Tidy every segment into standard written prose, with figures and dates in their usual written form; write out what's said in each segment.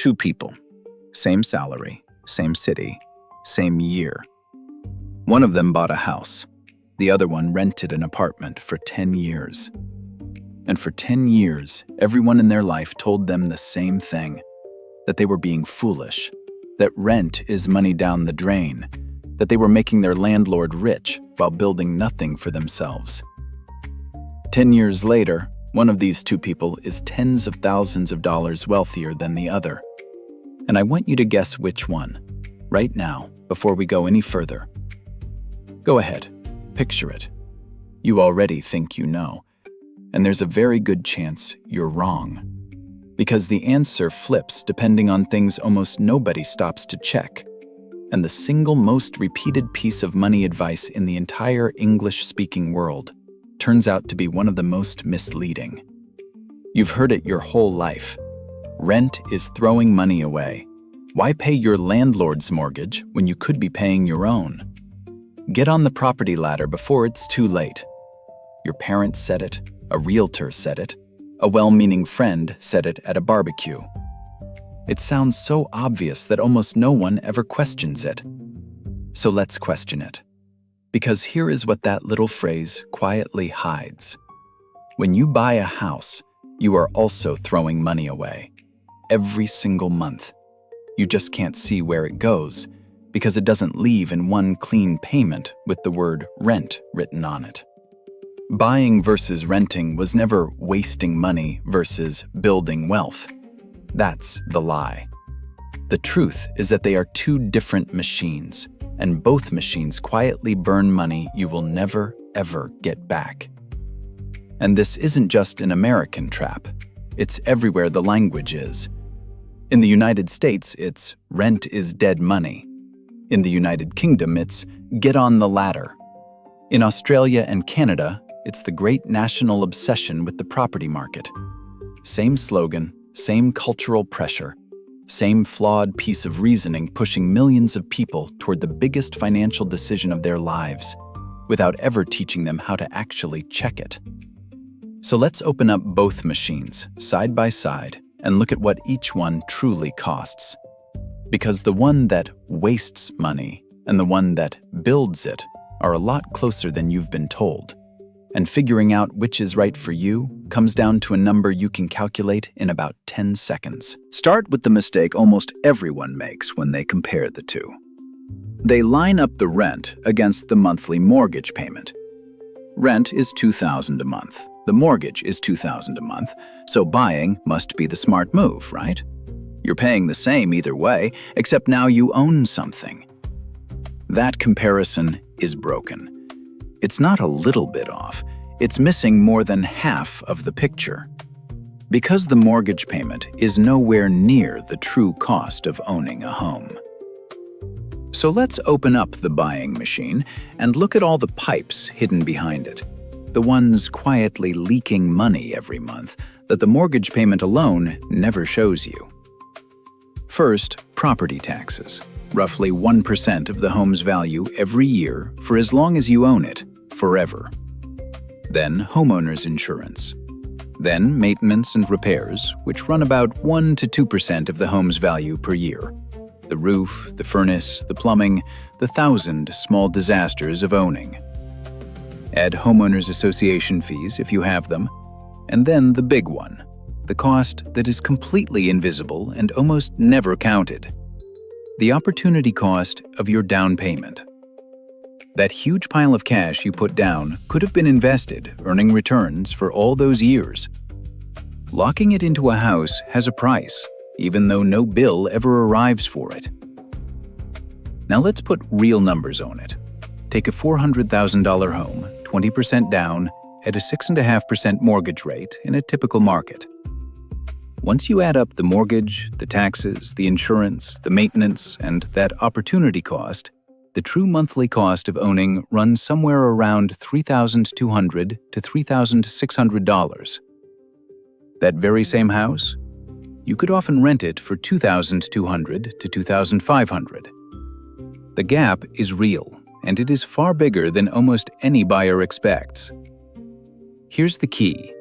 two people, same salary, same city, same year. One of them bought a house. The other one rented an apartment for 10 years. And for 10 years, everyone in their life told them the same thing, that they were being foolish, that rent is money down the drain, that they were making their landlord rich while building nothing for themselves. 10 years later, one of these two people is tens of thousands of dollars wealthier than the other. And I want you to guess which one, right now, before we go any further. Go ahead, picture it. You already think you know, and there's a very good chance you're wrong. Because the answer flips depending on things almost nobody stops to check. And the single most repeated piece of money advice in the entire English-speaking world turns out to be one of the most misleading. You've heard it your whole life. Rent is throwing money away. Why pay your landlord's mortgage when you could be paying your own? Get on the property ladder before it's too late. Your parents said it, a realtor said it, a well-meaning friend said it at a barbecue. It sounds so obvious that almost no one ever questions it. So let's question it. Because here is what that little phrase quietly hides. When you buy a house, you are also throwing money away. Every single month. You just can't see where it goes, because it doesn't leave in one clean payment with the word rent written on it. Buying versus renting was never wasting money versus building wealth. That's the lie. The truth is that they are two different machines, and both machines quietly burn money you will never, ever get back. And this isn't just an American trap. It's everywhere the language is. In the United States, it's rent is dead money. In the United Kingdom, it's get on the ladder. In Australia and Canada, it's the great national obsession with the property market. Same slogan, same cultural pressure, same flawed piece of reasoning pushing millions of people toward the biggest financial decision of their lives, without ever teaching them how to actually check it. So let's open up both machines, side by side, and look at what each one truly costs. Because the one that wastes money and the one that builds it are a lot closer than you've been told. And figuring out which is right for you comes down to a number you can calculate in about 10 seconds. Start with the mistake almost everyone makes when they compare the two. They line up the rent against the monthly mortgage payment. Rent is $2,000 a month. The mortgage is $2,000 a month, so buying must be the smart move, right? You're paying the same either way, except now you own something. That comparison is broken. It's not a little bit off, it's missing more than half of the picture. Because the mortgage payment is nowhere near the true cost of owning a home. So let's open up the buying machine and look at all the pipes hidden behind it. The ones quietly leaking money every month that the mortgage payment alone never shows you. First, property taxes. Roughly 1% of the home's value every year for as long as you own it, forever. Then homeowner's insurance. Then maintenance and repairs, which run about 1 to 2% of the home's value per year. The roof, the furnace, the plumbing, the 1,000 small disasters of owning. Add homeowners association fees if you have them. And then the big one, the cost that is completely invisible and almost never counted. The opportunity cost of your down payment. That huge pile of cash you put down could have been invested, earning returns for all those years. Locking it into a house has a price, even though no bill ever arrives for it. Now let's put real numbers on it. Take a $400,000 home, 20% down, at a 6.5% mortgage rate in a typical market. Once you add up the mortgage, the taxes, the insurance, the maintenance, and that opportunity cost, the true monthly cost of owning runs somewhere around $3,200 to $3,600. That very same house, you could often rent it for $2,200 to $2,500. The gap is real, and it is far bigger than almost any buyer expects. Here's the key.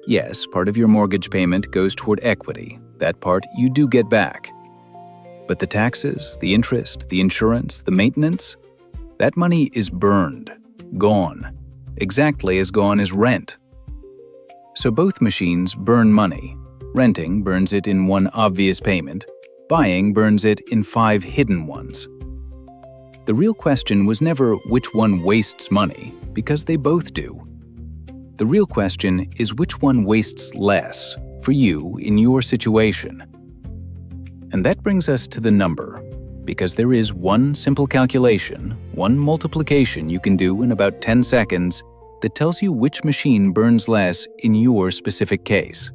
Yes, part of your mortgage payment goes toward equity. That part you do get back. But the taxes, the interest, the insurance, the maintenance, that money is burned, gone, exactly as gone as rent. So both machines burn money. Renting burns it in one obvious payment. Buying burns it in 5 hidden ones. The real question was never which one wastes money, because they both do. The real question is which one wastes less for you in your situation. And that brings us to the number, because there is one simple calculation, one multiplication you can do in about 10 seconds that tells you which machine burns less in your specific case.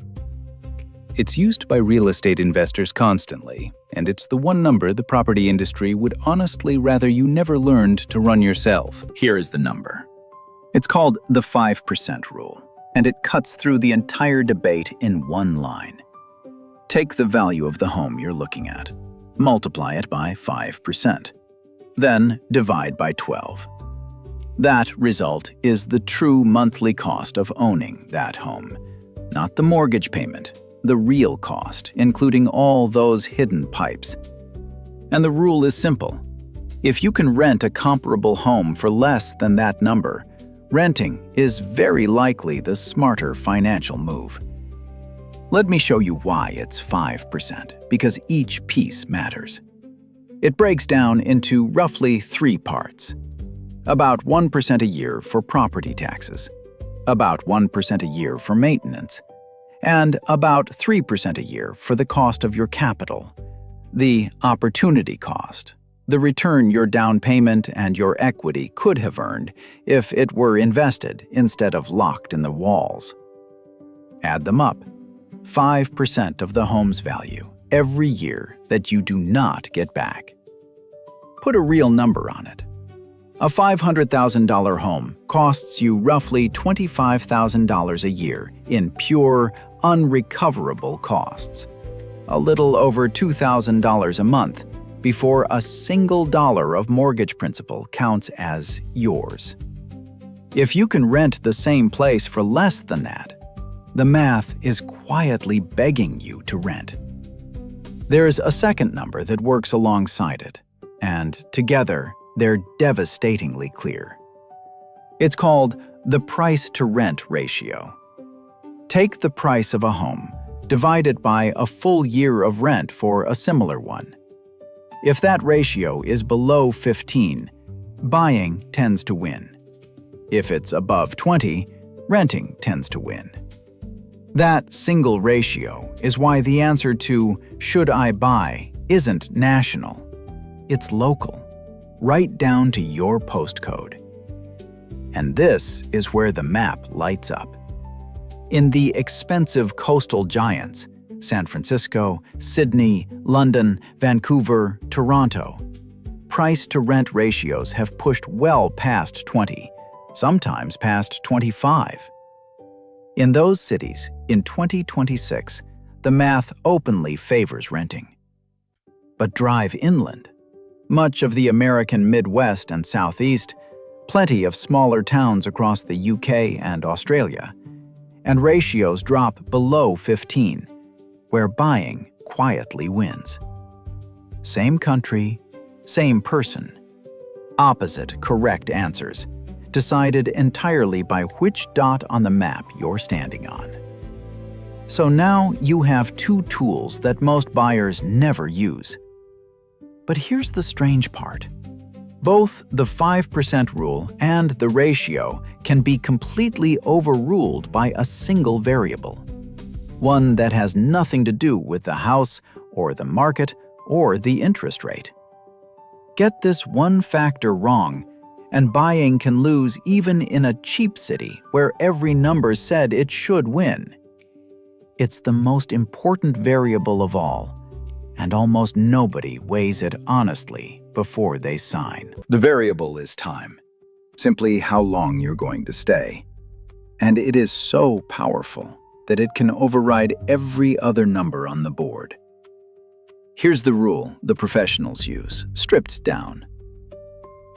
It's used by real estate investors constantly, and it's the one number the property industry would honestly rather you never learned to run yourself. Here is the number. It's called the 5% rule, and it cuts through the entire debate in one line. Take the value of the home you're looking at, multiply it by 5%, then divide by 12. That result is the true monthly cost of owning that home, not the mortgage payment, the real cost, including all those hidden pipes. And the rule is simple. If you can rent a comparable home for less than that number, renting is very likely the smarter financial move. Let me show you why it's 5%, because each piece matters. It breaks down into roughly 3 parts. About 1% a year for property taxes, about 1% a year for maintenance, and about 3% a year for the cost of your capital, the opportunity cost, the return your down payment and your equity could have earned if it were invested instead of locked in the walls. Add them up. 5% of the home's value every year that you do not get back. Put a real number on it. A $500,000 home costs you roughly $25,000 a year in pure, unrecoverable costs, a little over $2,000 a month before a single dollar of mortgage principal counts as yours. If you can rent the same place for less than that, the math is quietly begging you to rent. There's a second number that works alongside it, and together they're devastatingly clear. It's called the price-to-rent ratio. Take the price of a home, divide it by a full year of rent for a similar one. If that ratio is below 15, buying tends to win. If it's above 20, renting tends to win. That single ratio is why the answer to "should I buy" isn't national. It's local, right down to your postcode. And this is where the map lights up. In the expensive coastal giants, San Francisco, Sydney, London, Vancouver, Toronto, price-to-rent ratios have pushed well past 20, sometimes past 25. In those cities, in 2026, the math openly favors renting. But drive inland. Much of the American Midwest and Southeast, plenty of smaller towns across the UK and Australia, and ratios drop below 15, where buying quietly wins. Same country, same person. Opposite correct answers, decided entirely by which dot on the map you're standing on. So now you have 2 tools that most buyers never use. But here's the strange part. Both the 5% rule and the ratio can be completely overruled by a single variable, one that has nothing to do with the house or the market or the interest rate. Get this one factor wrong, and buying can lose even in a cheap city where every number said it should win. It's the most important variable of all, and almost nobody weighs it honestly before they sign. The variable is time, simply how long you're going to stay. And it is so powerful that it can override every other number on the board. Here's the rule the professionals use, stripped down.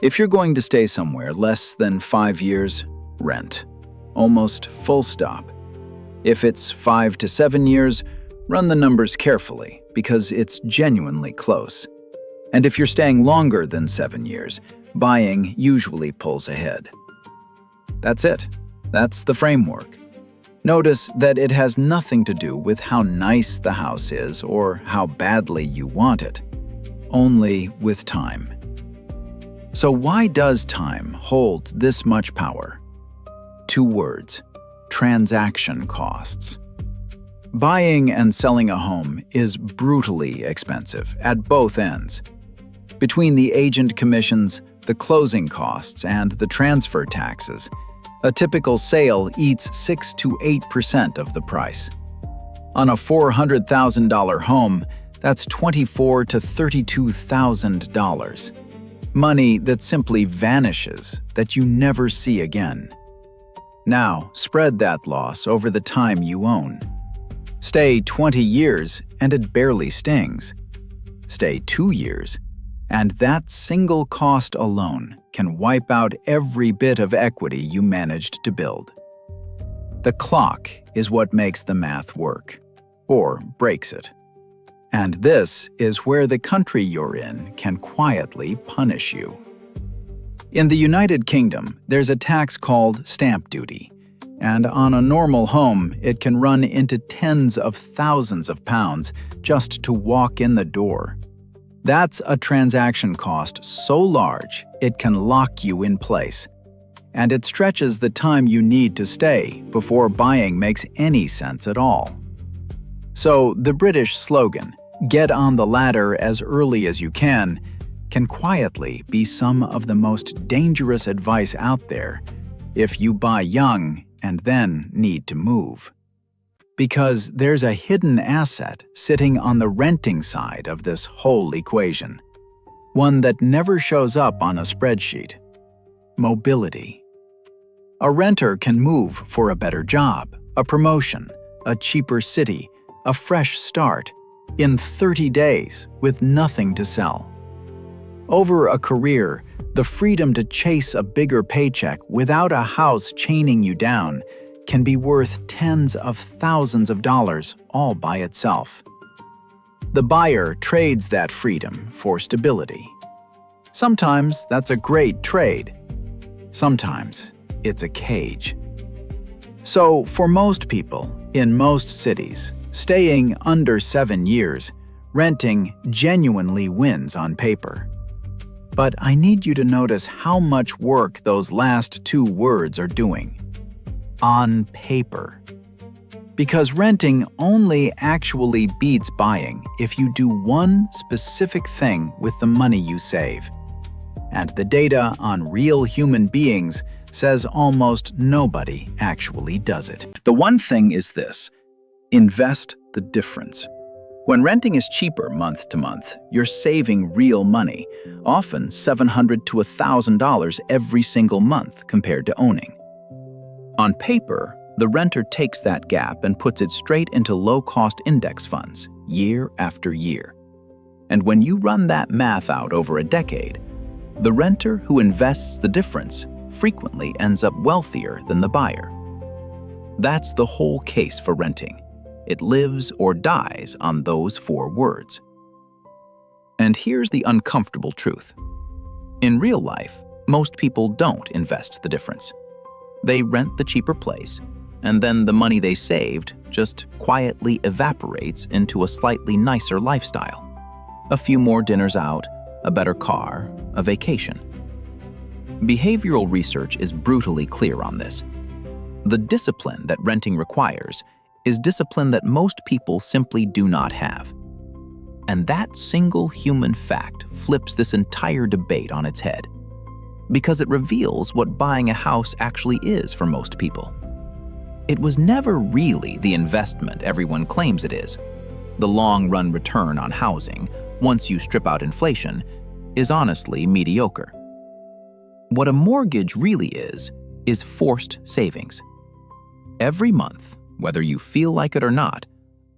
If you're going to stay somewhere less than 5 years, rent. Almost full stop. If it's 5 to 7 years, run the numbers carefully because it's genuinely close. And if you're staying longer than 7 years, buying usually pulls ahead. That's it. That's the framework. Notice that it has nothing to do with how nice the house is or how badly you want it, only with time. So why does time hold this much power? 2 words: transaction costs. Buying and selling a home is brutally expensive at both ends. Between the agent commissions, the closing costs, and the transfer taxes, a typical sale eats 6 to 8% of the price. On a $400,000 home, that's $24,000 to $32,000. Money that simply vanishes, that you never see again. Now, spread that loss over the time you own. Stay 20 years and it barely stings. Stay 2 years, and that single cost alone can wipe out every bit of equity you managed to build. The clock is what makes the math work, or breaks it. And this is where the country you're in can quietly punish you. In the United Kingdom, there's a tax called stamp duty, and on a normal home, it can run into tens of thousands of pounds just to walk in the door. That's a transaction cost so large it can lock you in place, and it stretches the time you need to stay before buying makes any sense at all. So the British slogan, "Get on the ladder as early as you can quietly be some of the most dangerous advice out there if you buy young and then need to move. Because there's a hidden asset sitting on the renting side of this whole equation, one that never shows up on a spreadsheet: mobility. A renter can move for a better job, a promotion, a cheaper city, a fresh start, in 30 days with nothing to sell. Over a career, the freedom to chase a bigger paycheck without a house chaining you down can be worth tens of thousands of dollars all by itself. The buyer trades that freedom for stability. Sometimes that's a great trade. Sometimes it's a cage. So for most people, in most cities, staying under 7 years, renting genuinely wins on paper. But I need you to notice how much work those last 2 words are doing. On paper. Because renting only actually beats buying if you do one specific thing with the money you save. And the data on real human beings says almost nobody actually does it. The one thing is this: invest the difference. When renting is cheaper month to month, you're saving real money, often $700 to $1,000 every single month compared to owning. On paper, the renter takes that gap and puts it straight into low-cost index funds, year after year. And when you run that math out over a decade, the renter who invests the difference frequently ends up wealthier than the buyer. That's the whole case for renting. It lives or dies on those 4 words. And here's the uncomfortable truth. In real life, most people don't invest the difference. They rent the cheaper place, and then the money they saved just quietly evaporates into a slightly nicer lifestyle. A few more dinners out, a better car, a vacation. Behavioral research is brutally clear on this. The discipline that renting requires is discipline that most people simply do not have. And that single human fact flips this entire debate on its head, because it reveals what buying a house actually is for most people. It was never really the investment everyone claims it is. The long-run return on housing, once you strip out inflation, is honestly mediocre. What a mortgage really is forced savings. Every month, whether you feel like it or not,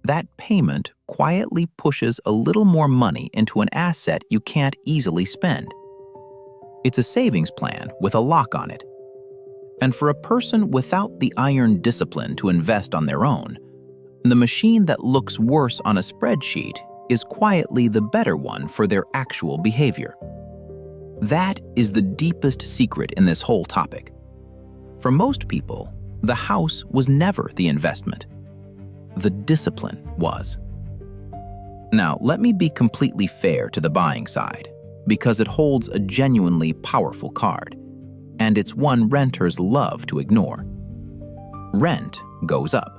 that payment quietly pushes a little more money into an asset you can't easily spend. It's a savings plan with a lock on it. And for a person without the iron discipline to invest on their own, the machine that looks worse on a spreadsheet is quietly the better one for their actual behavior. That is the deepest secret in this whole topic. For most people, the house was never the investment. The discipline was. Now, let me be completely fair to the buying side, because it holds a genuinely powerful card, and it's one renters love to ignore. Rent goes up.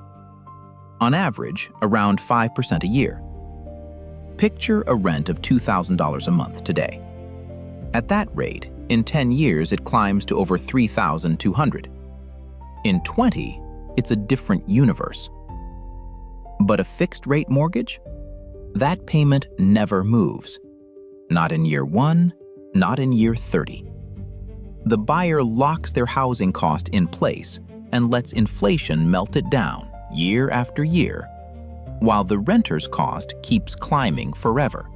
On average, around 5% a year. Picture a rent of $2,000 a month today. At that rate, in 10 years it climbs to over $3,200. In 20, it's a different universe. But a fixed-rate mortgage? That payment never moves. Not in year 1, not in year 30. The buyer locks their housing cost in place and lets inflation melt it down year after year, while the renter's cost keeps climbing forever.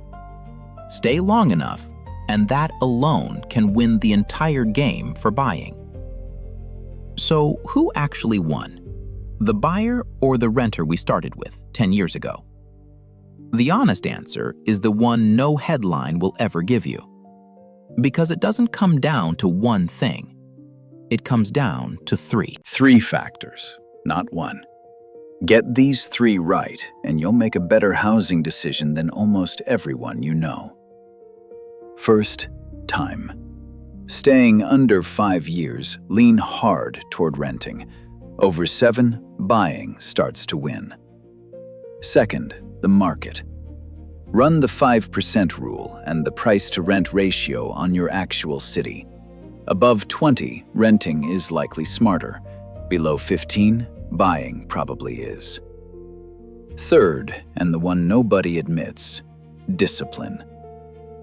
Stay long enough, and that alone can win the entire game for buying. So who actually won? The buyer or the renter we started with 10 years ago? The honest answer is the one no headline will ever give you. Because it doesn't come down to one thing. It comes down to three. 3 factors, not one. Get these 3 right, and you'll make a better housing decision than almost everyone you know. First, time. Staying under 5 years, lean hard toward renting. Over 7, buying starts to win. Second, the market. Run the 5% rule and the price-to-rent ratio on your actual city. Above 20, renting is likely smarter. Below 15, buying probably is. Third, and the one nobody admits, discipline.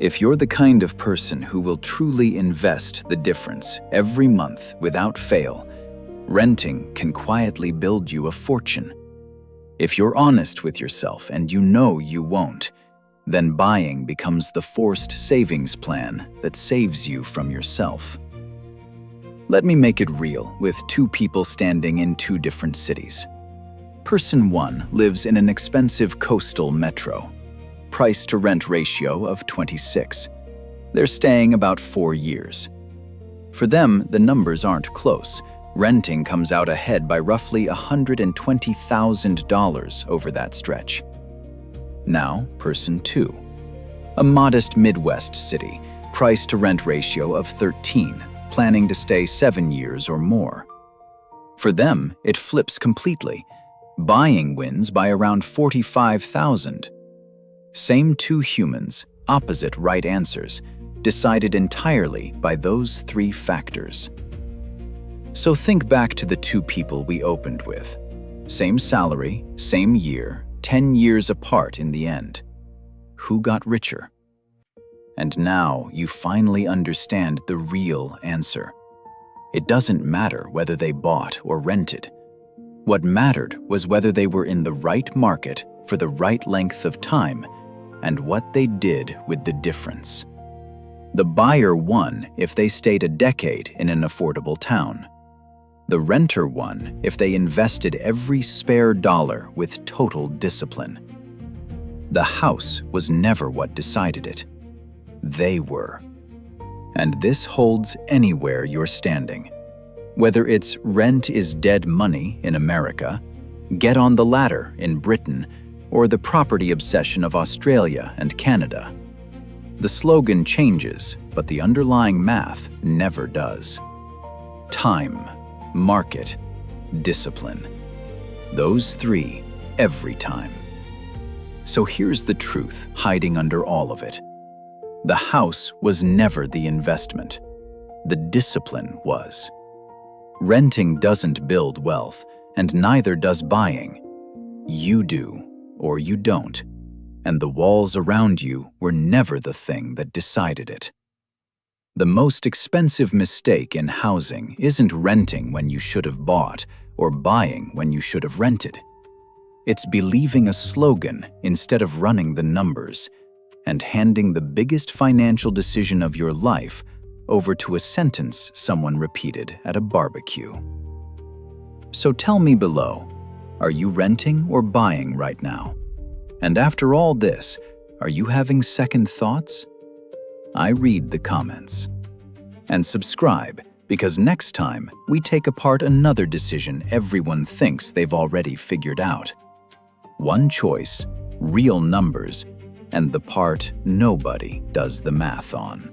If you're the kind of person who will truly invest the difference every month without fail, renting can quietly build you a fortune. If you're honest with yourself and you know you won't, then buying becomes the forced savings plan that saves you from yourself. Let me make it real with 2 people standing in 2 different cities. Person 1 lives in an expensive coastal metro. Price-to-rent ratio of 26. They're staying about 4 years. For them, the numbers aren't close. Renting comes out ahead by roughly $120,000 over that stretch. Now, person 2. A modest Midwest city, price-to-rent ratio of 13, planning to stay 7 years or more. For them, it flips completely. Buying wins by around $45,000. Same 2 humans, opposite right answers, decided entirely by those 3 factors. So think back to the 2 people we opened with. Same salary, same year, 10 years apart in the end. Who got richer? And now you finally understand the real answer. It doesn't matter whether they bought or rented. What mattered was whether they were in the right market for the right length of time and what they did with the difference. The buyer won if they stayed a decade in an affordable town. The renter won if they invested every spare dollar with total discipline. The house was never what decided it. They were. And this holds anywhere you're standing. Whether it's rent is dead money in America, get on the ladder in Britain, or the property obsession of Australia and Canada. The slogan changes, but the underlying math never does. Time, market, discipline. Those 3 every time. So here's the truth hiding under all of it. The house was never the investment. The discipline was. Renting doesn't build wealth, and neither does buying. You do, or you don't. And the walls around you were never the thing that decided it. The most expensive mistake in housing isn't renting when you should have bought or buying when you should have rented. It's believing a slogan instead of running the numbers and handing the biggest financial decision of your life over to a sentence someone repeated at a barbecue. So tell me below, are you renting or buying right now? And after all this, are you having second thoughts? I read the comments. And subscribe, because next time we take apart another decision everyone thinks they've already figured out. One choice, real numbers, and the part nobody does the math on.